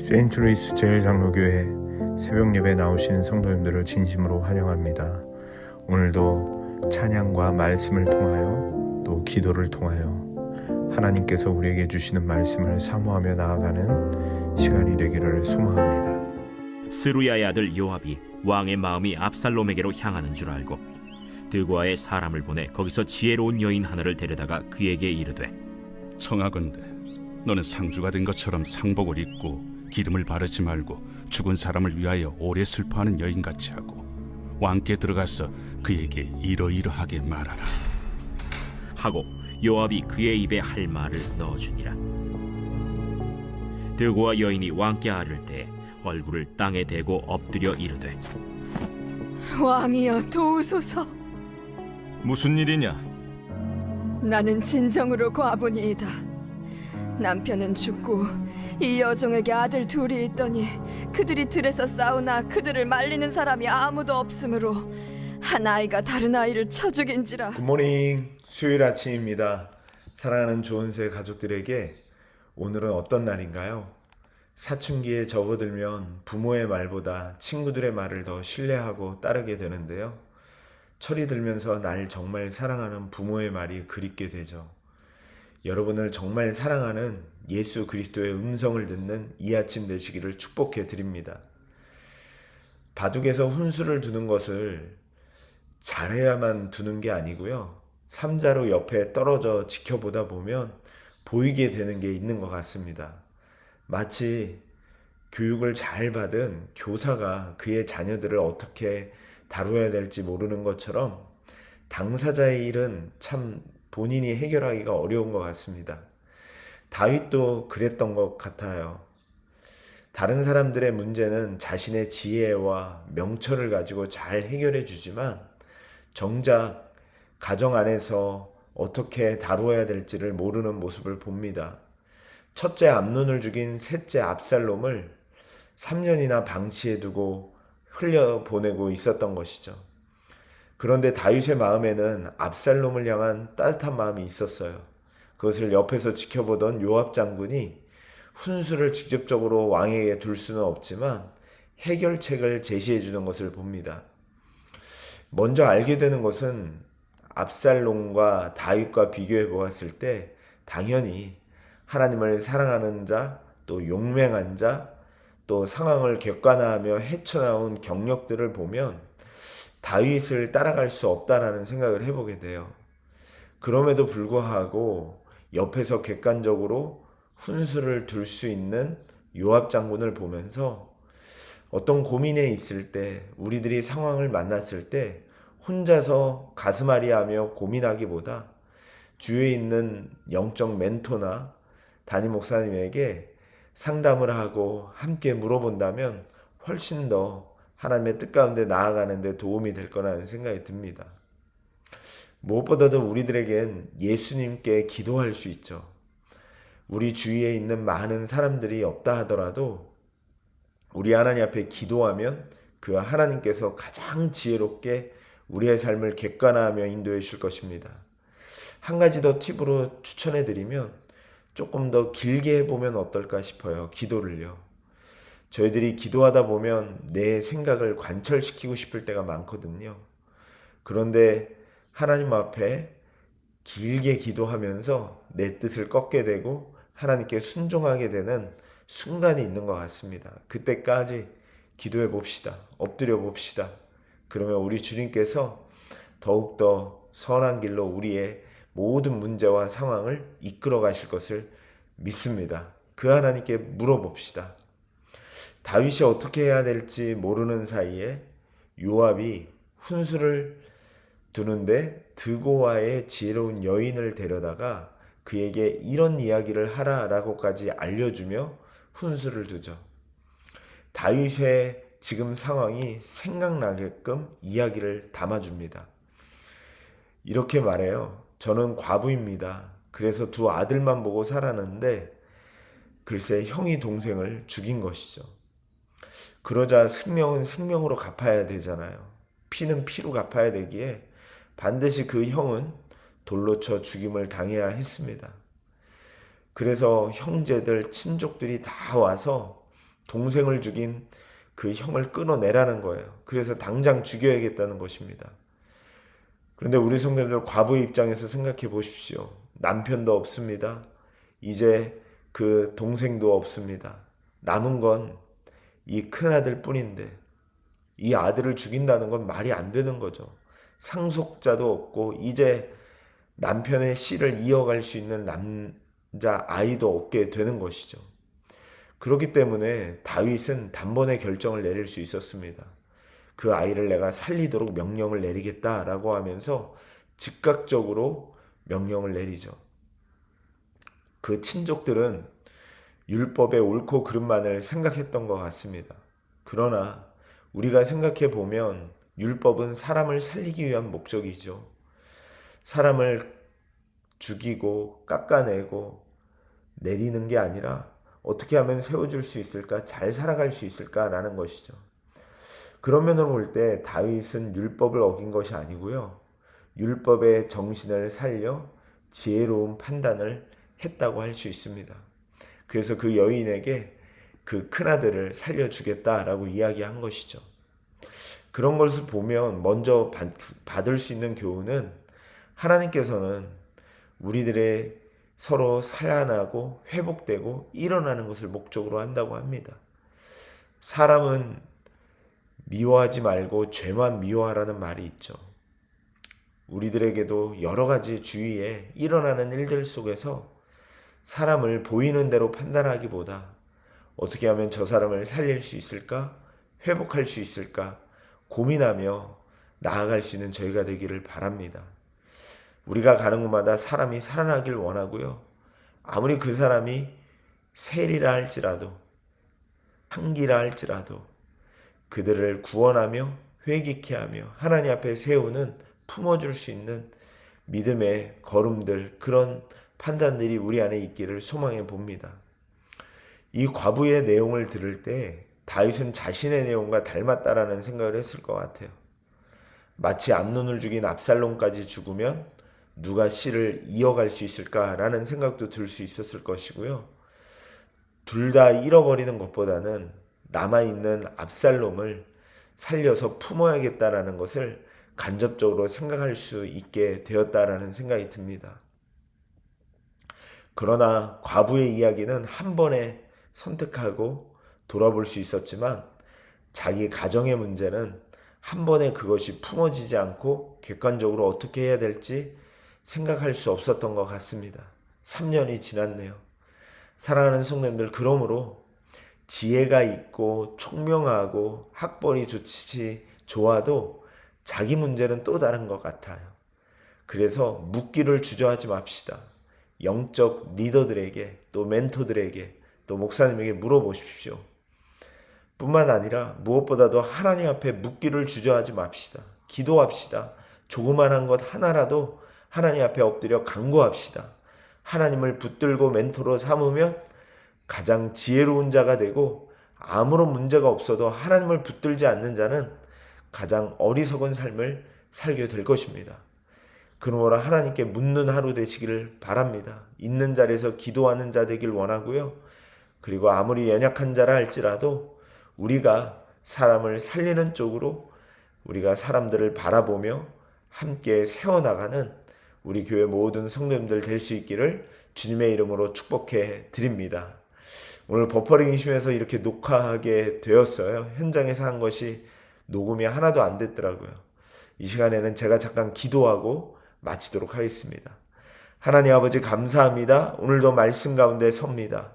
세인트루이스 제일장로교회 새벽 예배 나오신 성도님들을 진심으로 환영합니다. 오늘도 찬양과 말씀을 통하여 또 기도를 통하여 하나님께서 우리에게 주시는 말씀을 사모하며 나아가는 시간이 되기를 소망합니다. 스루야의 아들 요압이 왕의 마음이 압살롬에게로 향하는 줄 알고 드고아의 사람을 보내 거기서 지혜로운 여인 하나를 데려다가 그에게 이르되, 청하건대 너는 상주가 된 것처럼 상복을 입고 기름을 바르지 말고 죽은 사람을 위하여 오래 슬퍼하는 여인같이 하고 왕께 들어가서 그에게 이러이러하게 말하라 하고 요압이 그의 입에 할 말을 넣어주니라. 드고아 여인이 왕께 아를 때 얼굴을 땅에 대고 엎드려 이르되, 왕이여 도우소서. 무슨 일이냐? 나는 진정으로 과부니이다. 남편은 죽고 이 여종에게 아들 둘이 있더니 그들이 들에서 싸우나 그들을 말리는 사람이 아무도 없으므로 한 아이가 다른 아이를 쳐 죽인지라. 굿모닝, 수요일 아침입니다. 사랑하는 조은세 가족들에게 오늘은 어떤 날인가요? 사춘기에 접어들면 부모의 말보다 친구들의 말을 더 신뢰하고 따르게 되는데요. 철이 들면서 날 정말 사랑하는 부모의 말이 그립게 되죠. 여러분을 정말 사랑하는 예수 그리스도의 음성을 듣는 이 아침 되시기를 축복해 드립니다. 바둑에서 훈수를 두는 것을 잘해야만 두는 게 아니고요. 삼자로 옆에 떨어져 지켜보다 보면 보이게 되는 게 있는 것 같습니다. 마치 교육을 잘 받은 교사가 그의 자녀들을 어떻게 다루어야 될지 모르는 것처럼 당사자의 일은 참 본인이 해결하기가 어려운 것 같습니다. 다윗도 그랬던 것 같아요. 다른 사람들의 문제는 자신의 지혜와 명철을 가지고 잘 해결해 주지만 정작 가정 안에서 어떻게 다루어야 될지를 모르는 모습을 봅니다. 첫째 암논을 죽인 셋째 압살롬을 3년이나 방치해 두고 흘려보내고 있었던 것이죠. 그런데 다윗의 마음에는 압살롬을 향한 따뜻한 마음이 있었어요. 그것을 옆에서 지켜보던 요압 장군이 훈수를 직접적으로 왕에게 둘 수는 없지만 해결책을 제시해 주는 것을 봅니다. 먼저 알게 되는 것은 압살롬과 다윗과 비교해 보았을 때 당연히 하나님을 사랑하는 자, 또 용맹한 자, 또 상황을 객관화하며 헤쳐나온 경력들을 보면 다윗을 따라갈 수 없다라는 생각을 해보게 돼요. 그럼에도 불구하고 옆에서 객관적으로 훈수를 둘 수 있는 요압 장군을 보면서 어떤 고민에 있을 때, 우리들이 상황을 만났을 때 혼자서 가슴앓이하며 고민하기보다 주위에 있는 영적 멘토나 담임 목사님에게 상담을 하고 함께 물어본다면 훨씬 더 하나님의 뜻 가운데 나아가는 데 도움이 될 거라는 생각이 듭니다. 무엇보다도 우리들에겐 예수님께 기도할 수 있죠. 우리 주위에 있는 많은 사람들이 없다 하더라도 우리 하나님 앞에 기도하면 그 하나님께서 가장 지혜롭게 우리의 삶을 객관화하며 인도해 주실 것입니다. 한 가지 더 팁으로 추천해 드리면 조금 더 길게 해보면 어떨까 싶어요. 기도를요. 저희들이 기도하다 보면 내 생각을 관철시키고 싶을 때가 많거든요. 그런데 하나님 앞에 길게 기도하면서 내 뜻을 꺾게 되고 하나님께 순종하게 되는 순간이 있는 것 같습니다. 그때까지 기도해 봅시다. 엎드려 봅시다. 그러면 우리 주님께서 더욱더 선한 길로 우리의 모든 문제와 상황을 이끌어 가실 것을 믿습니다. 그 하나님께 물어봅시다. 다윗이 어떻게 해야 될지 모르는 사이에 요압이 훈수를 두는데 드고아의 지혜로운 여인을 데려다가 그에게 이런 이야기를 하라라고까지 알려주며 훈수를 두죠. 다윗의 지금 상황이 생각나게끔 이야기를 담아줍니다. 이렇게 말해요. 저는 과부입니다. 그래서 두 아들만 보고 살았는데 글쎄 형이 동생을 죽인 것이죠. 그러자 생명은 생명으로 갚아야 되잖아요. 피는 피로 갚아야 되기에 반드시 그 형은 돌로 쳐 죽임을 당해야 했습니다. 그래서 형제들, 친족들이 다 와서 동생을 죽인 그 형을 끊어내라는 거예요. 그래서 당장 죽여야겠다는 것입니다. 그런데 우리 성도님들 과부의 입장에서 생각해 보십시오. 남편도 없습니다. 이제 그 동생도 없습니다. 남은 건 이 큰아들 뿐인데 이 아들을 죽인다는 건 말이 안 되는 거죠. 상속자도 없고 이제 남편의 씨를 이어갈 수 있는 남자 아이도 없게 되는 것이죠. 그렇기 때문에 다윗은 단번에 결정을 내릴 수 있었습니다. 그 아이를 내가 살리도록 명령을 내리겠다라고 하면서 즉각적으로 명령을 내리죠. 그 친족들은 율법의 옳고 그름만을 생각했던 것 같습니다. 그러나 우리가 생각해 보면 율법은 사람을 살리기 위한 목적이죠. 사람을 죽이고 깎아내고 내리는 게 아니라 어떻게 하면 세워줄 수 있을까, 잘 살아갈 수 있을까라는 것이죠. 그런 면으로 볼 때 다윗은 율법을 어긴 것이 아니고요. 율법의 정신을 살려 지혜로운 판단을 했다고 할 수 있습니다. 그래서 그 여인에게 그 큰아들을 살려주겠다라고 이야기한 것이죠. 그런 것을 보면 먼저 받을 수 있는 교훈은 하나님께서는 우리들의 서로 살아나고 회복되고 일어나는 것을 목적으로 한다고 합니다. 사람은 미워하지 말고 죄만 미워하라는 말이 있죠. 우리들에게도 여러 가지 주위에 일어나는 일들 속에서 사람을 보이는 대로 판단하기보다 어떻게 하면 저 사람을 살릴 수 있을까? 회복할 수 있을까? 고민하며 나아갈 수 있는 저희가 되기를 바랍니다. 우리가 가는 곳마다 사람이 살아나길 원하고요. 아무리 그 사람이 세리라 할지라도 상기라 할지라도 그들을 구원하며 회개케 하며 하나님 앞에 세우는 품어줄 수 있는 믿음의 걸음들, 그런 판단들이 우리 안에 있기를 소망해 봅니다. 이 과부의 내용을 들을 때 다윗은 자신의 내용과 닮았다라는 생각을 했을 것 같아요. 마치 암논을 죽인 압살롬까지 죽으면 누가 씨를 이어갈 수 있을까라는 생각도 들 수 있었을 것이고요. 둘 다 잃어버리는 것보다는 남아있는 압살롬을 살려서 품어야겠다라는 것을 간접적으로 생각할 수 있게 되었다라는 생각이 듭니다. 그러나 과부의 이야기는 한 번에 선택하고 돌아볼 수 있었지만 자기 가정의 문제는 한 번에 그것이 품어지지 않고 객관적으로 어떻게 해야 될지 생각할 수 없었던 것 같습니다. 3년이 지났네요. 사랑하는 성도님들, 그러므로 지혜가 있고 총명하고 학벌이 좋아도 자기 문제는 또 다른 것 같아요. 그래서 묻기를 주저하지 맙시다. 영적 리더들에게, 또 멘토들에게, 또 목사님에게 물어보십시오. 뿐만 아니라 무엇보다도 하나님 앞에 묻기를 주저하지 맙시다. 기도합시다. 조그만한 것 하나라도 하나님 앞에 엎드려 간구합시다. 하나님을 붙들고 멘토로 삼으면 가장 지혜로운 자가 되고, 아무런 문제가 없어도 하나님을 붙들지 않는 자는 가장 어리석은 삶을 살게 될 것입니다. 그러므로 하나님께 묻는 하루 되시기를 바랍니다. 있는 자리에서 기도하는 자 되길 원하고요. 그리고 아무리 연약한 자라 할지라도 우리가 사람을 살리는 쪽으로 우리가 사람들을 바라보며 함께 세워나가는 우리 교회 모든 성도님들 될 수 있기를 주님의 이름으로 축복해 드립니다. 오늘 버퍼링 심해서 이렇게 녹화하게 되었어요. 현장에서 한 것이 녹음이 하나도 안 됐더라고요. 이 시간에는 제가 잠깐 기도하고 마치도록 하겠습니다. 하나님 아버지, 감사합니다. 오늘도 말씀 가운데 섭니다.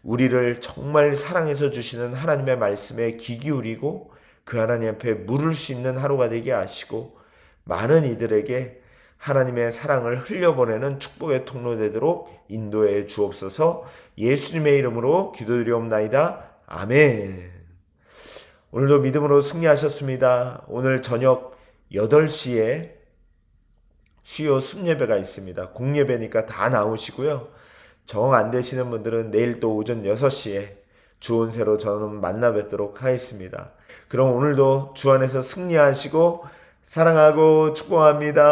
우리를 정말 사랑해서 주시는 하나님의 말씀에 귀 기울이고 그 하나님 앞에 물을 수 있는 하루가 되게 하시고, 많은 이들에게 하나님의 사랑을 흘려보내는 축복의 통로 되도록 인도해 주옵소서. 예수님의 이름으로 기도드리옵나이다. 아멘. 오늘도 믿음으로 승리하셨습니다. 오늘 저녁 8시에 수요 순예배가 있습니다. 공예배니까 다 나오시고요. 정 안 되시는 분들은 내일 또 오전 6시에 주온새로 저는 만나 뵙도록 하겠습니다. 그럼 오늘도 주 안에서 승리하시고 사랑하고 축복합니다.